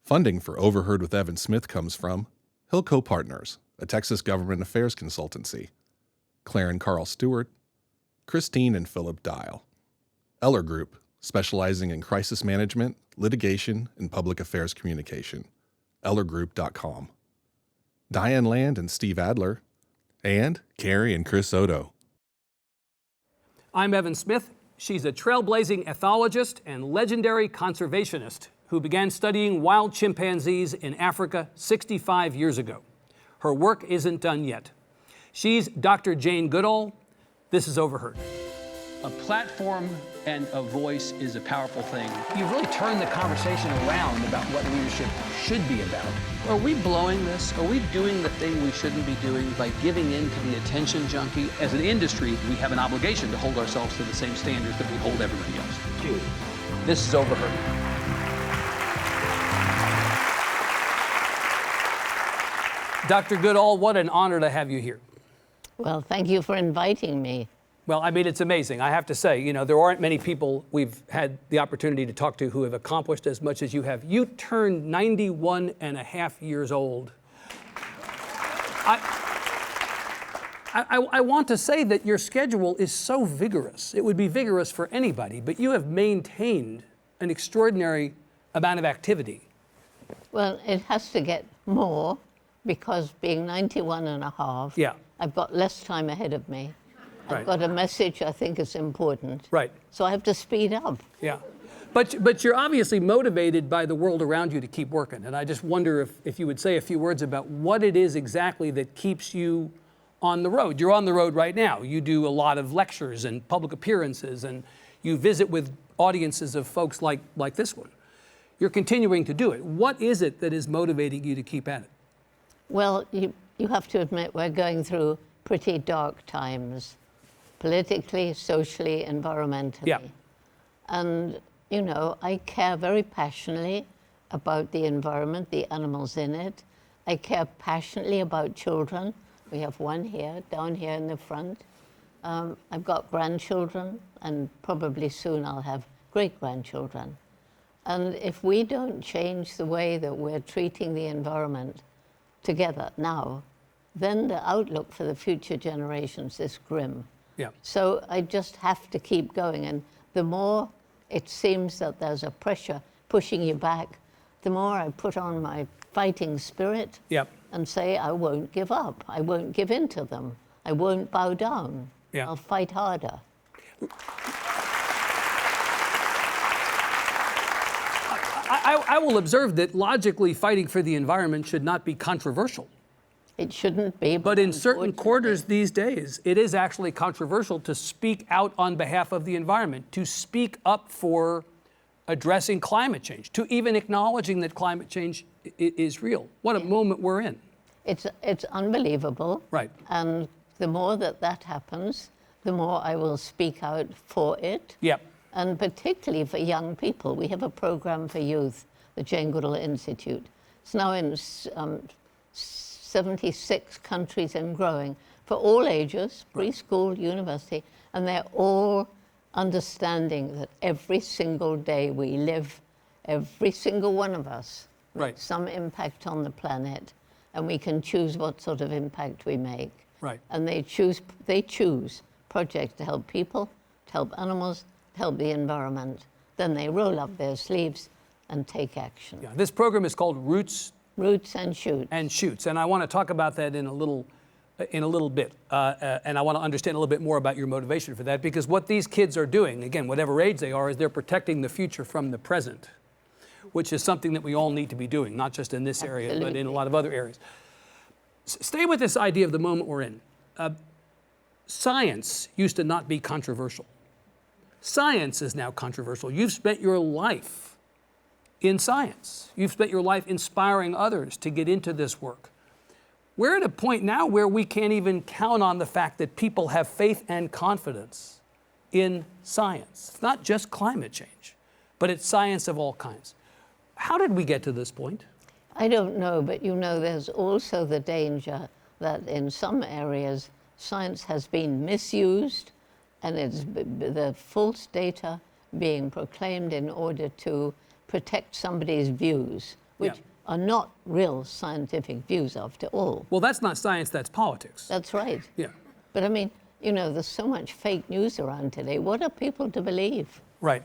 Funding for Overheard with Evan Smith comes from Hilco Partners, a Texas government affairs consultancy, Claire and Carl Stewart, Christine and Philip Dial, Eller Group, specializing in crisis management, litigation, and public affairs communication, ellergroup.com, Diane Land and Steve Adler, and Carrie and Chris Odo. I'm Evan Smith. She's a trailblazing ethologist and legendary conservationist who began studying wild chimpanzees in Africa 65 years ago. Her work isn't done yet. She's Dr. Jane Goodall. This is Overheard. A platform and a voice is a powerful thing. You've really turned the conversation around about what leadership should be about. Are we blowing this? Are we doing the thing we shouldn't be doing by giving in to the attention junkie? As an industry, we have an obligation to hold ourselves to the same standards that we hold everybody else. Dude, this is Overheard. Dr. Goodall, what an honor to have you here. Well, thank you for inviting me. Well, I mean, it's amazing. I have to say, you know, there aren't many people we've had the opportunity to talk to who have accomplished as much as you have. You turned 91 and a half years old. I want to say that your schedule is so vigorous. It would be vigorous for anybody, but you have maintained an extraordinary amount of activity. Well, it has to get more because being 91 and a half, yeah. I've got less time ahead of me. Right. I've got a message I think is important. Right. So I have to speed up. Yeah. But you're obviously motivated by the world around you to keep working. And I just wonder if you would say a few words about what it is exactly that keeps you on the road. You're on the road right now. You do a lot of lectures and public appearances, and you visit with audiences of folks like this one. You're continuing to do it. What is it that is motivating you to keep at it? Well, you have to admit we're going through pretty dark times, politically, socially, environmentally. Yeah. And, you know, I care very passionately about the environment, the animals in it. I care passionately about children. We have one here, down here in the front. I've got grandchildren, and probably soon I'll have great-grandchildren. And if we don't change the way that we're treating the environment together now, then the outlook for the future generations is grim. Yeah. So I just have to keep going. And the more it seems that there's a pressure pushing you back, the more I put on my fighting spirit. Yep. And say, I won't give up. I won't give in to them. I won't bow down. Yeah. I'll fight harder. I will observe that logically fighting for the environment should not be controversial. It shouldn't be. But in certain quarters these days, it is actually controversial to speak out on behalf of the environment, to speak up for addressing climate change, to even acknowledging that climate change is real. What a moment we're in. It's unbelievable. Right. And the more that happens, the more I will speak out for it. Yep. And particularly for young people. We have a program for youth, the Jane Goodall Institute. It's now in 76 countries and growing, for all ages, preschool, university, and they're all understanding that every single day we live, every single one of us, right, some impact on the planet, and we can choose what sort of impact we make. Right. And they choose projects to help people, to help animals, to help the environment. Then they roll up their sleeves and take action. Yeah. This program is called Roots and Shoots. And Shoots, and I want to talk about that in a little bit, and I want to understand a little bit more about your motivation for that, because what these kids are doing, again, whatever age they are, is they're protecting the future from the present, which is something that we all need to be doing, not just in this area, Absolutely. but in a lot of other areas. Stay with this idea of the moment we're in. Science used to not be controversial. Science is now controversial. You've spent your life in science. You've spent your life inspiring others to get into this work. We're at a point now where we can't even count on the fact that people have faith and confidence in science. It's not just climate change, but it's science of all kinds. How did we get to this point? I don't know, but you know, there's also the danger that in some areas science has been misused and it's the false data being proclaimed in order to protect somebody's views which are not real scientific views after all. Well, that's not science, that's politics. That's right. Yeah. But I mean, you know, there's so much fake news around today. What are people to believe? Right.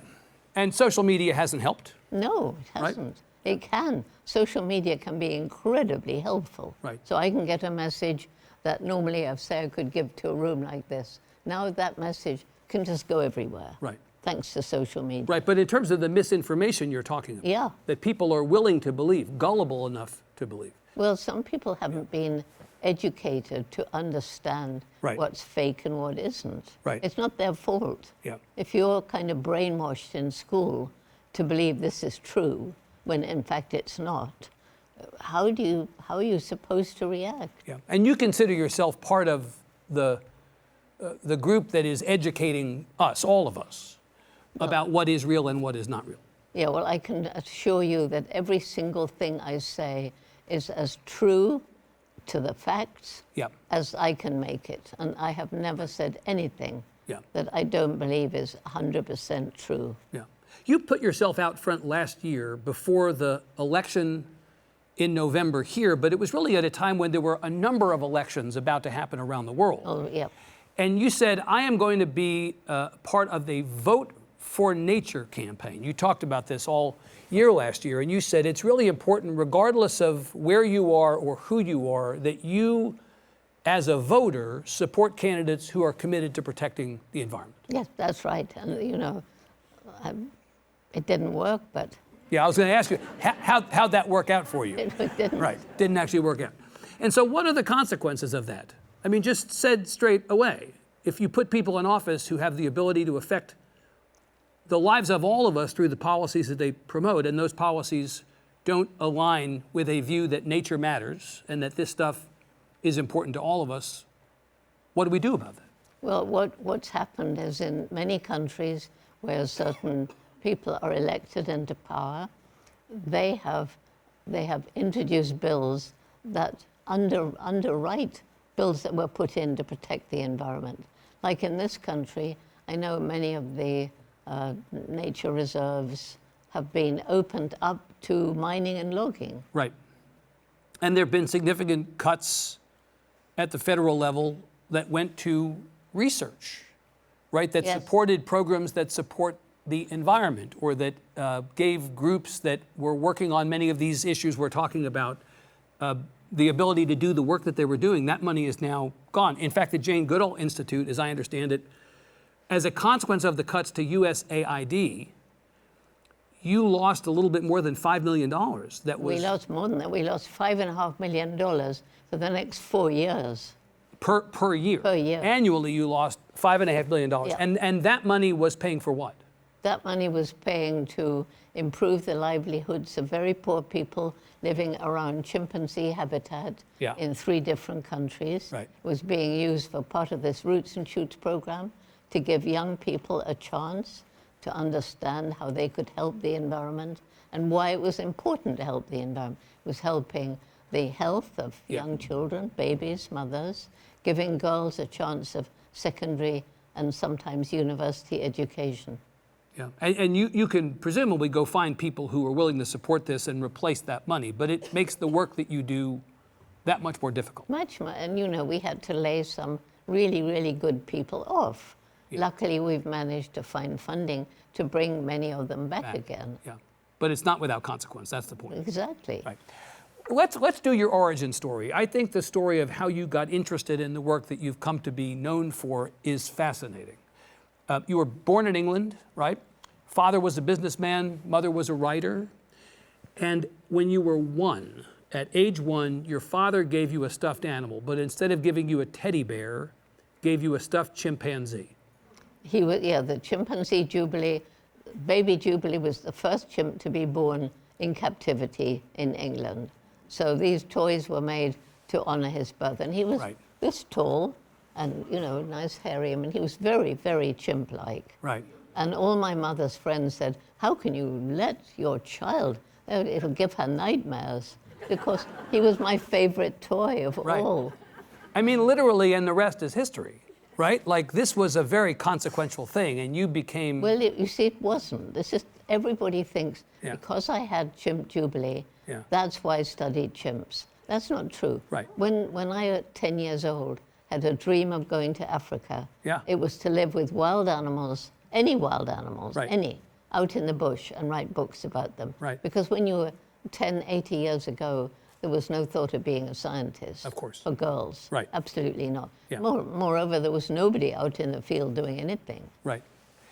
And social media hasn't helped. No, it hasn't. It can. Social media can be incredibly helpful. Right. So I can get a message that normally I say I could give to a room like this. Now that message can just go everywhere. Right. Thanks to social media. Right, but in terms of the misinformation you're talking about, Yeah. that people are willing to believe, gullible enough to believe. Well, some people haven't been educated to understand Right. what's fake and what isn't. Right. It's not their fault. Yeah. If you're kind of brainwashed in school to believe this is true when in fact it's not, how are you supposed to react? Yeah. And you consider yourself part of the group that is educating us, all of us, about what is real and what is not real. Yeah, well, I can assure you that every single thing I say is as true to the facts Yeah. as I can make it. And I have never said anything Yeah. that I don't believe is 100% true. Yeah. You put yourself out front last year before the election in November here, but it was really at a time when there were a number of elections about to happen around the world. Oh, yeah. And you said, I am going to be part of the Vote for Nature campaign. You talked about this all year last year, and you said it's really important, regardless of where you are or who you are, that you, as a voter, support candidates who are committed to protecting the environment. Yes, that's right. And, you know, it didn't work, but Yeah, I was going to ask you, how'd that work out for you? it didn't. Right, didn't actually work out. And so what are the consequences of that? I mean, just said straight away, if you put people in office who have the ability to affect the lives of all of us through the policies that they promote, and those policies don't align with a view that nature matters and that this stuff is important to all of us, what do we do about that? Well, what's happened is in many countries where certain people are elected into power, they have introduced bills that underwrite bills that were put in to protect the environment. Like in this country, I know many of the nature reserves have been opened up to mining and logging. Right. And there have been significant cuts at the federal level that went to research, right? That Yes. supported programs that support the environment, or that gave groups that were working on many of these issues we're talking about the ability to do the work that they were doing. That money is now gone. In fact, the Jane Goodall Institute, as I understand it, as a consequence of the cuts to USAID, you lost a little bit more than $5 million. That was We lost more than that. We lost $5.5 million for the next 4 years. per year. Per year. Annually, you lost $5.5 million. Yeah. And that money was paying for what? That money was paying to improve the livelihoods of very poor people living around chimpanzee habitat Yeah. in 3 different countries. Right. It was being used for part of this Roots and Shoots program to give young people a chance to understand how they could help the environment and why it was important to help the environment. It was helping the health of Yeah. young children, babies, mothers, giving girls a chance of secondary and sometimes university education. Yeah. And you can presumably go find people who are willing to support this and replace that money, but it makes the work that you do that much more difficult. Much more, and you know, we had to lay some really, really good people off. Yeah. Luckily, we've managed to find funding to bring many of them back Back. again. Yeah. But it's not without consequence. That's the point. Exactly. Right. Let's do your origin story. I think the story of how you got interested in the work that you've come to be known for is fascinating. You were born in England, right? Father was a businessman, mother was a writer. And when you were 1, at age 1, your father gave you a stuffed animal, but instead of giving you a teddy bear, gave you a stuffed chimpanzee. He was, yeah, the chimpanzee Jubilee, baby Jubilee was the first chimp to be born in captivity in England. So these toys were made to honor his birth. And he was Right. this tall and, you know, nice hairy. I mean, he was very, very chimp-like. Right. And all my mother's friends said, how can you let your child, it'll give her nightmares, because he was my favorite toy of Right. all. I mean, literally, and the rest is history, right? Like this was a very consequential thing, and you became. Well, you see, it wasn't. This is, everybody thinks Yeah. because I had Chimp Jubilee, Yeah. that's why I studied chimps. That's not true. Right. When I, at 10 years old, had a dream of going to Africa, Yeah. it was to live with wild animals, any wild animals, Right. any, out in the bush and write books about them. Right. Because when you were 10, 80 years ago, there was no thought of being a scientist. Of course. For girls. Right. Absolutely not. Yeah. Moreover, there was nobody out in the field doing anything. Right.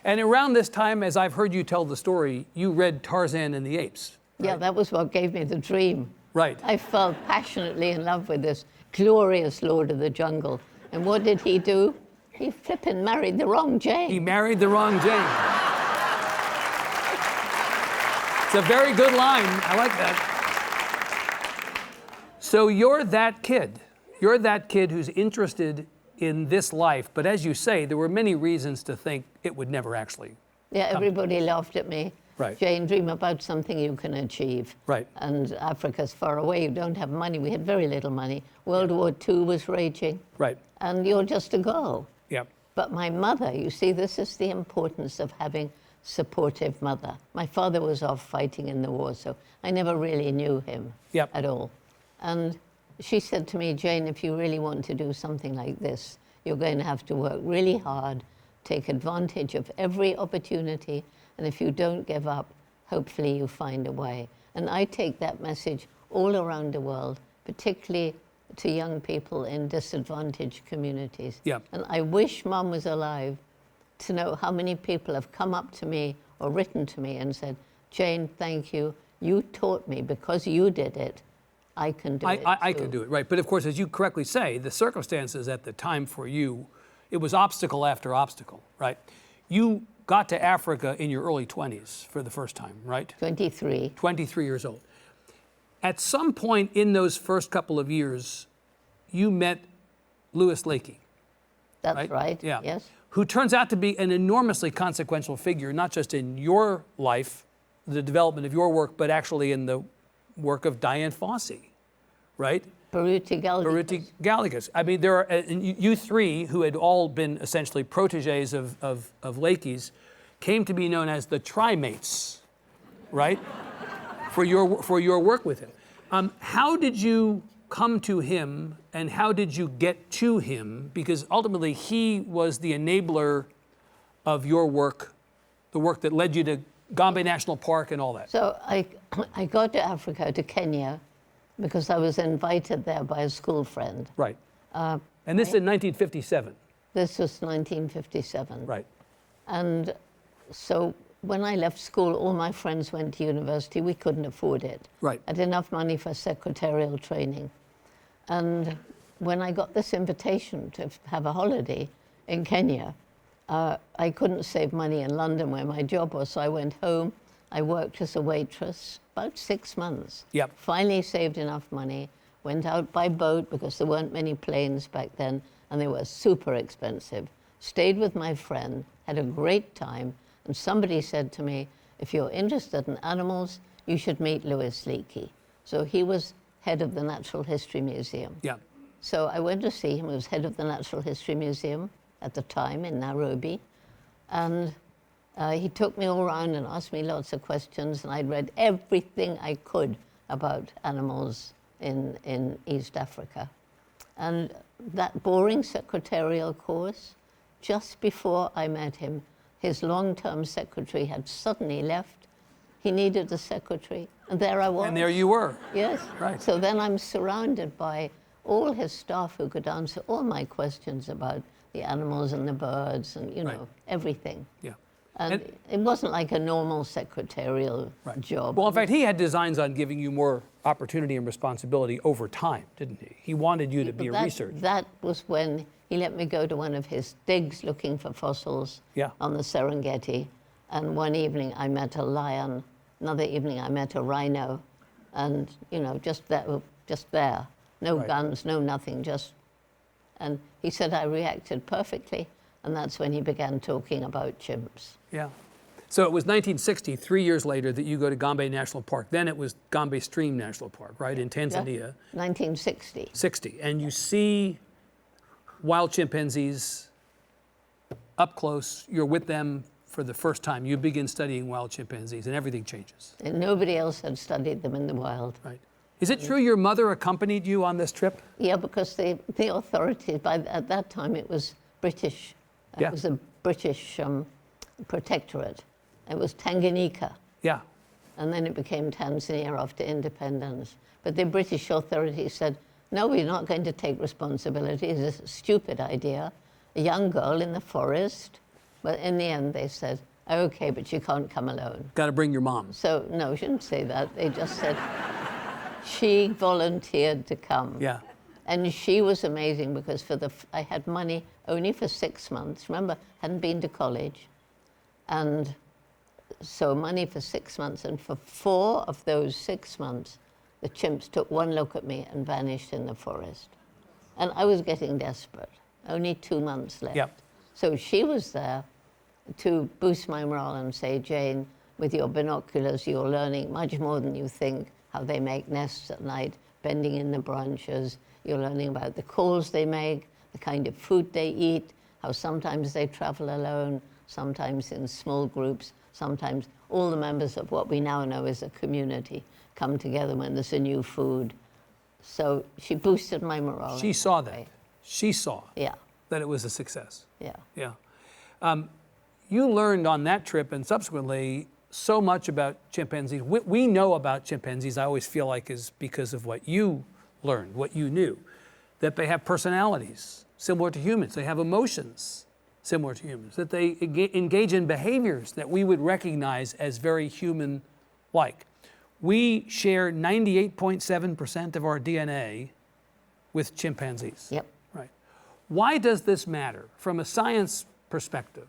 And around this time, as I've heard you tell the story, you read Tarzan and the Apes. Yeah, that was what gave me the dream. Right. I fell passionately in love with this glorious Lord of the Jungle. And what did he do? He flippin' married the wrong Jane. He married the wrong Jane. It's a very good line. I like that. So you're that kid. You're that kid who's interested in this life. But as you say, there were many reasons to think it would never actually. Yeah, everybody laughed at me. Right. Jane, dream about something you can achieve. Right. And Africa's far away. You don't have money. We had very little money. World War II was raging. Right. And you're just a girl. Yeah. But my mother, you see, this is the importance of having supportive mother. My father was off fighting in the war, so I never really knew him Yep. at all. And she said to me, Jane, if you really want to do something like this, you're going to have to work really hard, take advantage of every opportunity, and if you don't give up, hopefully you find a way. And I take that message all around the world, particularly to young people in disadvantaged communities. Yeah. And I wish Mum was alive to know how many people have come up to me or written to me and said, Jane, thank you. You taught me because you did it. I can do it. I too." could do it, right. But of course, as you correctly say, the circumstances at the time for you, it was obstacle after obstacle, right? You got to Africa in your early 20s for the first time, right? 23. 23 years old. At some point in those first couple of years, you met Louis Leakey, That's right. Yeah. Yes. Who turns out to be an enormously consequential figure, not just in your life, the development of your work, but actually in the work of Dian Fossey, right? Baruti Galdi. Baruti Gallicus. I mean, there are and you three, who had all been essentially proteges of Leakey's, came to be known as the Trimates, right? for your work with him. How did you come to him, and how did you get to him? Because ultimately, he was the enabler of your work, the work that led you to Gombe National Park and all that. So I got to Africa, to Kenya, because I was invited there by a school friend. Right. And this is in 1957. This was 1957. Right. And so when I left school, all my friends went to university. We couldn't afford it. Right. I had enough money for secretarial training. And when I got this invitation to have a holiday in Kenya, I couldn't save money in London where my job was, so I went home. I worked as a waitress about 6 months. Yep. Finally saved enough money, went out by boat because there weren't many planes back then, and they were super expensive. Stayed with my friend, had a great time, and somebody said to me, if you're interested in animals, you should meet Louis Leakey. So he was head of the Natural History Museum. Yeah. So I went to see him. He was head of the Natural History Museum at the time in Nairobi. And he took me all around and asked me lots of questions. And I'd read everything I could about animals in East Africa. And that boring secretarial course, just before I met him, his long-term secretary had suddenly left. He needed a secretary, and there I was. And there you were. Yes. Right. So then I'm surrounded by all his staff who could answer all my questions about the animals and the birds and, you know, Right. everything. Yeah. And it wasn't like a normal secretarial job. Well, in fact, he had designs on giving you more opportunity and responsibility over time, didn't he? He wanted you to be a researcher. That was when he let me go to one of his digs looking for fossils Yeah. on the Serengeti. And one evening I met a lion, another evening I met a rhino, and, you know, just there. No Right. guns, no nothing, just... And he said I reacted perfectly, and that's when he began talking about chimps. Yeah. So it was 1960, 3 years later, that you go to Gombe National Park. Then it was Gombe Stream National Park, right, in Tanzania. 1960. 60. And you see wild chimpanzees up close, you're with them for the first time. You begin studying wild chimpanzees and everything changes. And nobody else had studied them in the wild. Right. Is it true your mother accompanied you on this trip? Yeah, because the authorities, at that time it was British. Yeah. It was a British protectorate. It was Tanganyika. Yeah. And then it became Tanzania after independence. But the British authorities said, no, we're not going to take responsibility. It's a stupid idea. A young girl in the forest. But in the end, they said, okay, but you can't come alone. Got to bring your mom. So, no, we shouldn't say that. They just said, she volunteered to come. Yeah. And she was amazing because I had money only for 6 months. Remember, hadn't been to college. And so money for 6 months. And for 4 of those 6 months, the chimps took one look at me and vanished in the forest. And I was getting desperate. Only 2 months left. Yep. So she was there to boost my morale and say, Jane, with your binoculars, you're learning much more than you think, how they make nests at night, bending in the branches. You're learning about the calls they make, the kind of food they eat, how sometimes they travel alone, sometimes in small groups, sometimes all the members of what we now know as a community come together when there's a new food. So she boosted my morale. She saw that. She saw Yeah, that it was a success. yeah. Yeah. You learned on that trip and subsequently so much about chimpanzees. We know about chimpanzees, I always feel like, is because of what you learned, what you knew, that they have personalities similar to humans. They have emotions similar to humans, that they engage in behaviors that we would recognize as very human-like. We share 98.7% of our DNA with chimpanzees. Yep. Right. Why does this matter from a science perspective?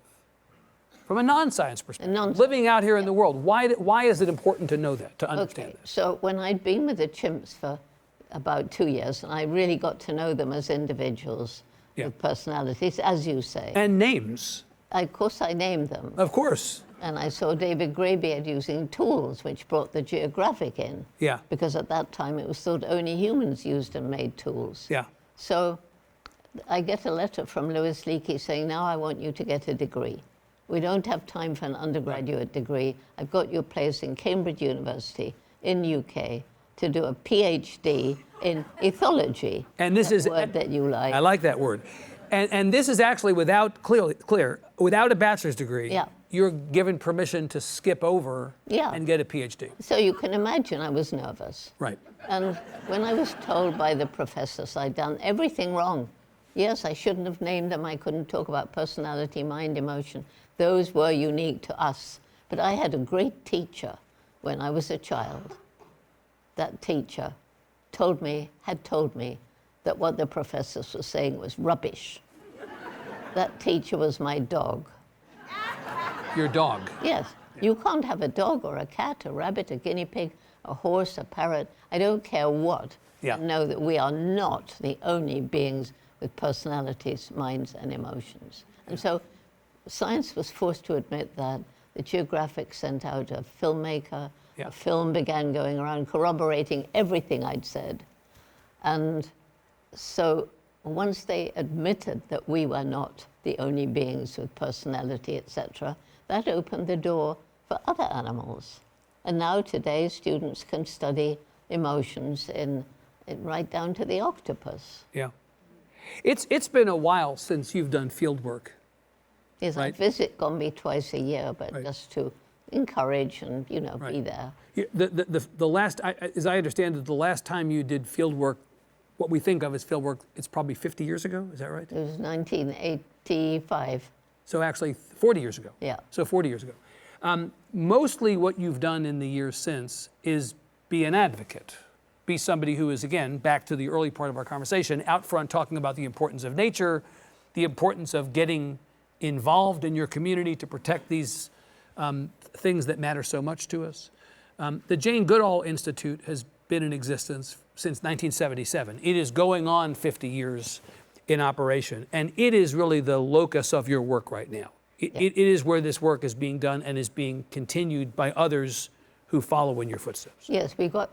From a non-science perspective, living out here in the world, why is it important to know that, to understand Okay, this? so when I'd been with the chimps for about 2 years, and I really got to know them as individuals with personalities, as you say. And names. Of course, I named them. Of course. And I saw David Greybeard using tools, which brought the geographic in. Yeah. Because at that time, it was thought only humans used and made tools. Yeah. So I get a letter from Louis Leakey saying, now I want you to get a degree. We don't have time for an undergraduate degree. I've got you a place in Cambridge University in UK to do a PhD in ethology. And this is a word that you like. I like that word. And this is actually without without a bachelor's degree. Yeah. You're given permission to skip over and get a PhD. So you can imagine I was nervous. Right. And when I was told by the professors I'd done everything wrong, yes, I shouldn't have named them. I couldn't talk about personality, mind, emotion. Those were unique to us. But I had a great teacher when I was a child. That teacher had told me that what the professors were saying was rubbish. That teacher was my dog. Your dog. Yes. You can't have a dog or a cat, a rabbit, a guinea pig, a horse, a parrot. I don't care what. Yeah. Know that we are not the only beings with personalities, minds, and emotions. And so science was forced to admit that. The Geographic sent out a filmmaker. Yeah. A film began going around corroborating everything I'd said. And so once they admitted that we were not the only beings with personality, etc., that opened the door for other animals. And now today, students can study emotions in right down to the octopus. Yeah. It's been a while since you've done field work. Yes, I Right. visit Gombe twice a year, but Right. just to encourage and, be Right. there. The last, as I understand it, the last time you did field work, what we think of as field work, it's probably 50 years ago, is that right? It was 1985. So actually 40 years ago. Yeah. So 40 years ago. Mostly what you've done in the years since is be an advocate, be somebody who is, again, back to the early part of our conversation, out front talking about the importance of nature, the importance of getting involved in your community to protect these things that matter so much to us. The Jane Goodall Institute has been in existence since 1977. It is going on 50 years in operation, and it is really the locus of your work right now. It is where this work is being done and is being continued by others who follow in your footsteps. Yes, we've got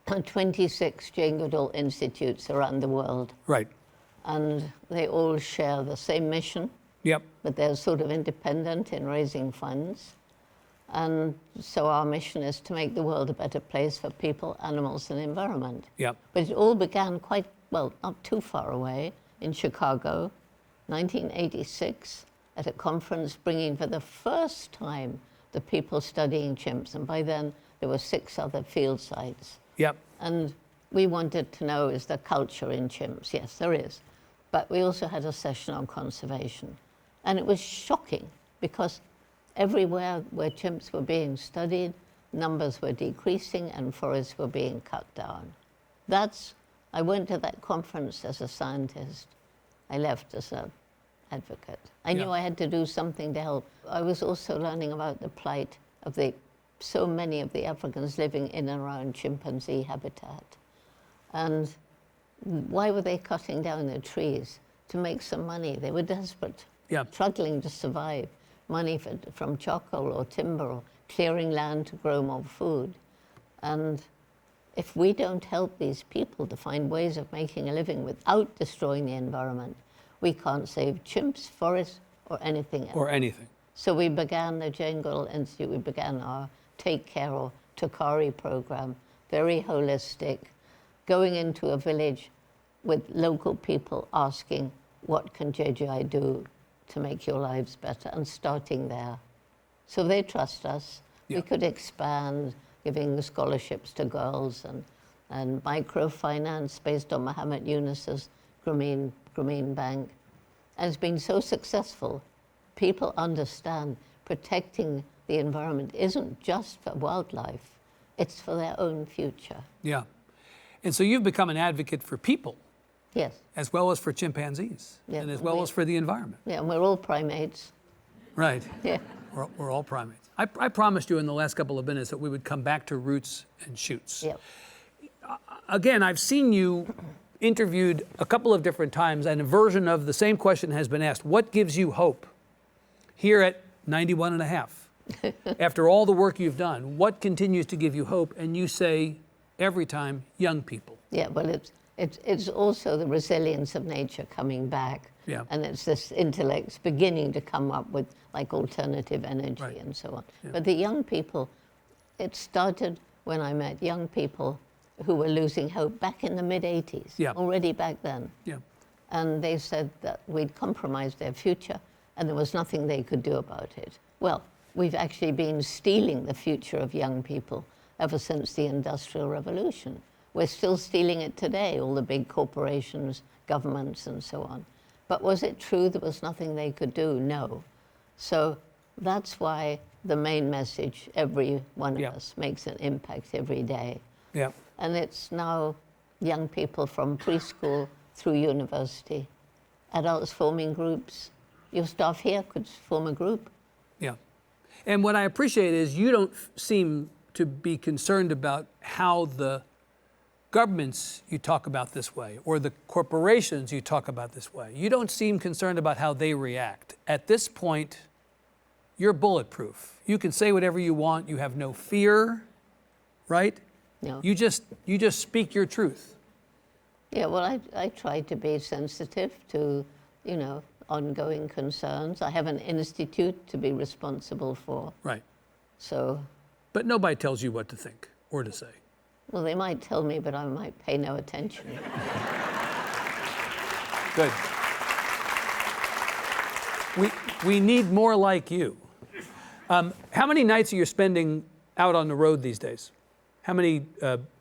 26 Jane Goodall Institutes around the world, Right. and they all share the same mission, Yep. but they're sort of independent in raising funds. And so our mission is to make the world a better place for people, animals, and environment. Yep. But it all began quite, well, not too far away, in Chicago, 1986, at a conference bringing for the first time the people studying chimps. And by then, there were 6 other field sites. Yep. And we wanted to know, is there culture in chimps? Yes, there is. But we also had a session on conservation. And it was shocking because everywhere where chimps were being studied, numbers were decreasing and forests were being cut down. I went to that conference as a scientist. I left as an advocate. I knew I had to do something to help. I was also learning about the plight of so many of the Africans living in and around chimpanzee habitat. And why were they cutting down the trees? To make some money. They were desperate, struggling to survive. Money from charcoal or timber or clearing land to grow more food. And if we don't help these people to find ways of making a living without destroying the environment, we can't save chimps, forests, or anything else. Or anything. So we began the Jane Goodall Institute, we began our Take Care or Tokari program, very holistic, going into a village with local people asking, what can JGI do to make your lives better, and starting there. So they trust us. Yeah. We could expand, giving scholarships to girls and microfinance based on Muhammad Yunus's Grameen Bank. And it's been so successful. People understand protecting the environment isn't just for wildlife, it's for their own future. Yeah. And so you've become an advocate for people Yes. as well as for chimpanzees and as well as for the environment. Yeah, and we're all primates. Right. Yeah. We're all primates. I promised you in the last couple of minutes that we would come back to roots and shoots. Yeah. Again, I've seen you interviewed a couple of different times, and a version of the same question has been asked. What gives you hope here at 91 and a half? After all the work you've done, what continues to give you hope? And you say every time, young people. Yeah, well, it's also the resilience of nature coming back. Yeah. And it's this intellect's beginning to come up with like alternative energy Right. and so on. Yeah. But the young people, it started when I met young people who were losing hope back in the mid-'80s, Yeah. already back then. Yeah. And they said that we'd compromised their future and there was nothing they could do about it. Well, we've actually been stealing the future of young people ever since the Industrial Revolution. We're still stealing it today, all the big corporations, governments, and so on. But was it true there was nothing they could do? No. So that's why the main message, every one of Yeah. us makes an impact every day. Yeah. And it's now young people from preschool through university, adults forming groups. Your staff here could form a group. Yeah. And what I appreciate is you don't seem to be concerned about how the governments you talk about this way or the corporations you talk about this way. You don't seem concerned about how they react. At this point, you're bulletproof. You can say whatever you want. You have no fear, right? No. You just speak your truth. Yeah, well, I try to be sensitive to, ongoing concerns. I have an institute to be responsible for. Right. So, But nobody tells you what to think or to say. well, they might tell me, but I might pay no attention. Good. We need more like you. How many nights are you spending out on the road these days? How many,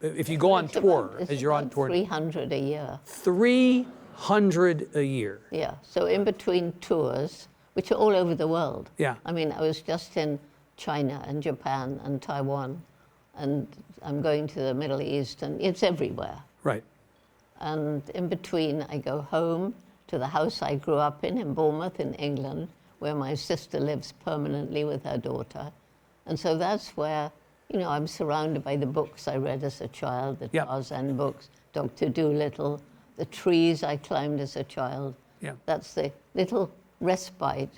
if you go on tour, It's as you're on about tour? 300 a year. 300 a year. Yeah, so in between tours, which are all over the world. Yeah. I mean, I was just in China and Japan and Taiwan, and I'm going to the Middle East, and it's everywhere. Right. And in between, I go home to the house I grew up in Bournemouth in England, where my sister lives permanently with her daughter. And so that's where, I'm surrounded by the books I read as a child, the Yeah. Tarzan books, Dr. Dolittle, the trees I climbed as a child. Yeah. That's the little respite.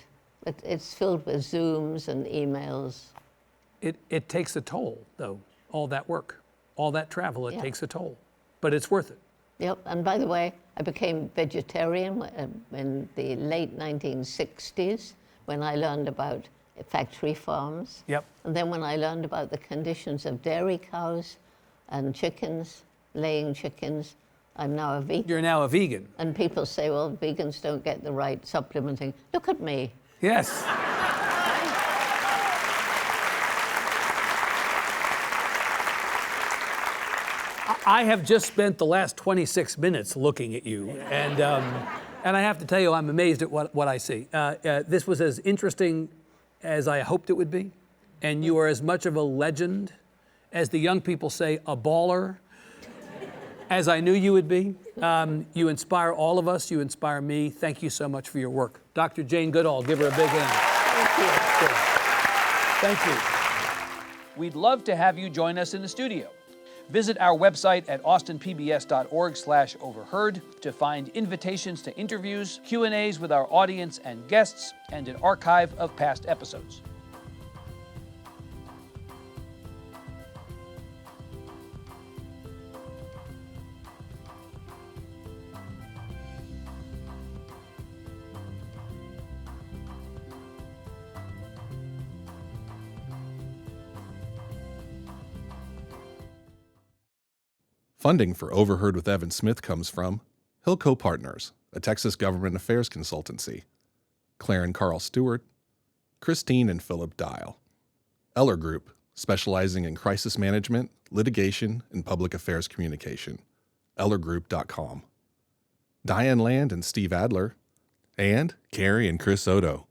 It's filled with Zooms and emails. It takes a toll, though, all that work, all that travel, it Yeah. takes a toll. But it's worth it. Yep, and by the way, I became vegetarian in the late 1960s when I learned about factory farms. Yep. And then when I learned about the conditions of dairy cows and chickens, laying chickens, I'm now a vegan. You're now a vegan. And people say, well, vegans don't get the right supplementing. Look at me. Yes. I have just spent the last 26 minutes looking at you, and I have to tell you, I'm amazed at what I see. This was as interesting as I hoped it would be, and you are as much of a legend, as the young people say, a baller, as I knew you would be. You inspire all of us. You inspire me. Thank you so much for your work. Dr. Jane Goodall, give her a big hand. Thank you. We'd love to have you join us in the studio. Visit our website at austinpbs.org/overheard to find invitations to interviews, Q&As with our audience and guests, and an archive of past episodes. Funding for Overheard with Evan Smith comes from Hilco Partners, a Texas government affairs consultancy, Claren Carl Stewart, Christine and Philip Dial, Eller Group, specializing in crisis management, litigation, and public affairs communication, ellergroup.com, Diane Land and Steve Adler, and Carrie and Chris Odo.